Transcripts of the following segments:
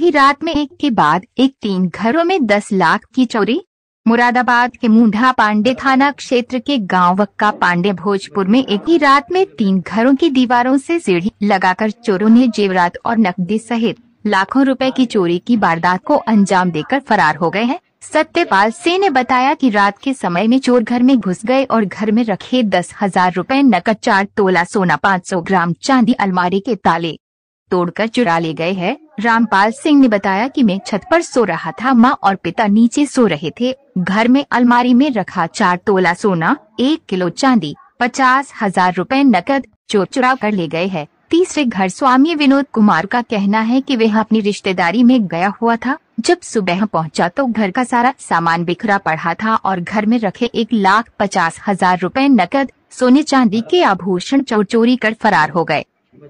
ही रात में एक के बाद एक 3 घरों में 10 लाख की चोरी। मुरादाबाद के मुंढा पांडे थाना क्षेत्र के गांव वक्का पांडे भोजपुर में एक ही रात में 3 घरों की दीवारों से सीढ़ी लगाकर चोरों ने जेवरात और नकदी सहित लाखों रुपए की चोरी की वारदात को अंजाम देकर फरार हो गए हैं। सत्यपाल सिंह ने बताया कि रात के समय में चोर घर में घुस गए और घर में रखे 10,000 रुपए नकद, 4 तोला सोना, 500 ग्राम चांदी, अलमारी के ताले तोड़कर चुरा ले गए हैं। रामपाल सिंह ने बताया कि मैं छत पर सो रहा था, मां और पिता नीचे सो रहे थे। घर में अलमारी में रखा 4 तोला सोना, 1 किलो चांदी, 50,000 रुपए नकद चोर चुरा कर ले गए हैं। तीसरे घर स्वामी विनोद कुमार का कहना है कि वह अपनी रिश्तेदारी में गया हुआ था। जब सुबह पहुंचा तो घर का सारा सामान बिखरा पड़ा था और घर में रखे 1,50,000 रुपए नकद, सोने चांदी के आभूषण चोर चोरी कर फरार हो गए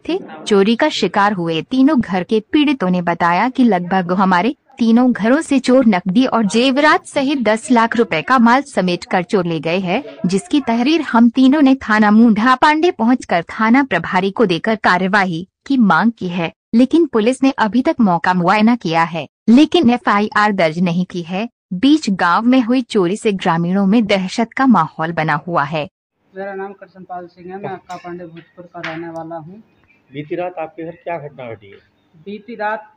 थे। चोरी का शिकार हुए तीनों घर के पीड़ितों ने बताया कि लगभग हमारे तीनों घरों से चोर नकदी और जेवरात सहित 10 लाख रुपए का माल समेट कर चोर ले गए हैं, जिसकी तहरीर हम तीनों ने थाना मुंढा पांडे पहुंचकर थाना प्रभारी को देकर कार्यवाही की मांग की है, लेकिन पुलिस ने अभी तक मौका मुआयना किया है लेकिन FIR दर्ज नहीं की है। बीच गांव में हुई चोरी से ग्रामीणों में दहशत का माहौल बना हुआ है। मेरा नाम कृष्णपाल सिंह है, मैं वक्का पांडे भोजपुर का रहने वाला हूँ। बीती रात आपके घर क्या घटना घटी है? बीती रात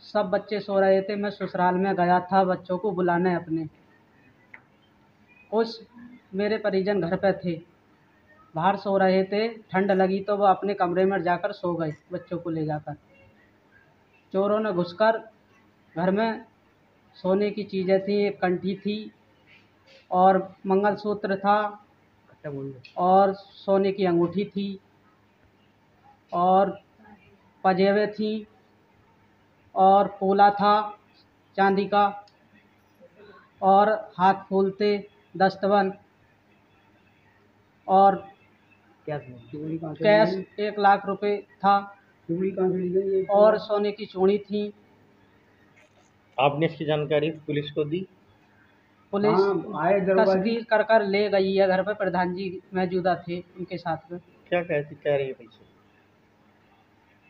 सब बच्चे सो रहे थे, मैं ससुराल में गया था बच्चों को बुलाने अपने। कुछ मेरे परिजन घर पे थे, बाहर सो रहे थे, ठंड लगी तो वो अपने कमरे में जाकर सो गए बच्चों को ले जाकर। चोरों ने घुसकर घर में सोने की चीज़ें थी, एक कंठी थी और मंगलसूत्र था और सोने की अंगूठी थी और पजेबें थी और पोला था चांदी का और हाथ फूलते दस्तवन और कैश 1 लाख रुपए था और सोने की चूड़ी थी। आपने इसकी जानकारी पुलिस को दी? पुलिस तस्दीक कर कर ले गई है। घर पे प्रधान जी मौजूदा थे, उनके साथ में। क्या कह रही है पुलिस?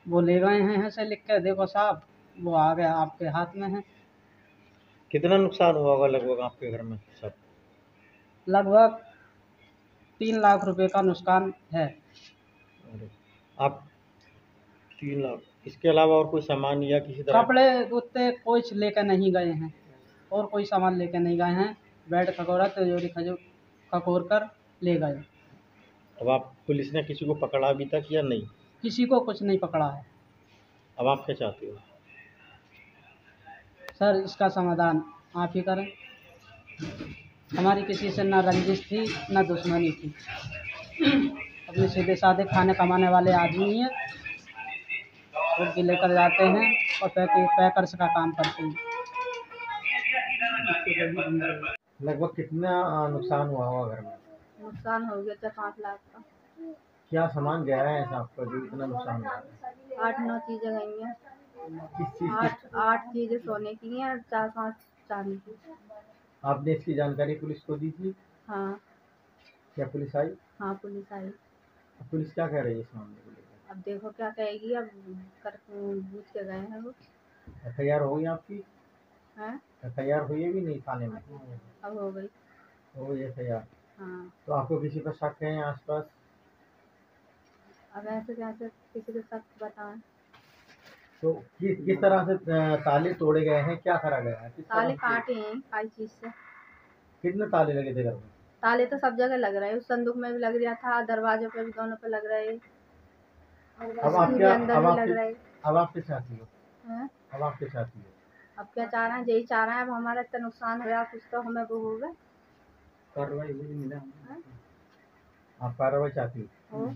वो ले गए हैं ऐसे लिख के, देखो साहब वो आ गया, आपके हाथ में है। कितना नुकसान हुआ होगा लगभग आपके घर में सब? लगभग 3 लाख रुपए का नुकसान है। आप 3 लाख, इसके अलावा और कोई सामान या किसी तरह कपड़े उत्ते कुछ लेकर नहीं गए हैं और कोई सामान लेकर नहीं गए हैं। बेड खगोरा तिजोरी खकोर कर ले गए। अब आप पुलिस ने किसी को पकड़ा अभी तक या नहीं? किसी को कुछ नहीं पकड़ा है। अब आप क्या चाहते हो? सर इसका समाधान आप ही करें। हमारी किसी से ना रंजिश थी ना दुश्मनी थी, अपने सीधे साधे खाने कमाने वाले आदमी हैं, वो लेकर जाते हैं और पैकर्स का काम करते हैं। लगभग कितना नुकसान हुआ होगा घर में? नुकसान हो गया था 5 लाख का। क्या सामान गया है ऐसा आपका जो इतना नुकसान हुआ है? 8-9 चीजें गई हैं। किस चीज़ की? 8 चीजें सोने की हैं और 4-5 चांदी की। आपने इसकी जानकारी पुलिस को दी थी? हाँ। क्या पुलिस आई? हाँ पुलिस आई। पुलिस क्या कह रही है इस मामले को लेकर? अब देखो क्या कहेगी, अब कर पूछ के गए हैं वो। FIR हो गई आपकी? हैं? FIR हुई है भी नहीं थाने में? अब हो गई। हो गई FIR? हाँ। तो आपको किसी पर शक है आसपास? अब ऐसे कैसे किसी को शक बताएं? तो किस तरह से ताले तोड़े गए हैं, क्या करा गया है? ताले काटे हैं कई चीज से। कितने ताले लगे थे घर में? ताले तो सब जगह लग रहे हैं, उस संदूक में भी लग रहा था, दरवाजों पे भी, दोनों पे लग रहे हैं। अब आप क्या चाहती हो? हैं? अब आप क्या चाहती हो? अब क्या चाह रहे हैं? यही चाह रहे हैं, अब हमारा इतना नुकसान हुआ, कुछ तो हमें वो होगा। कार्रवाई आप कार्रवाई चाहती हो?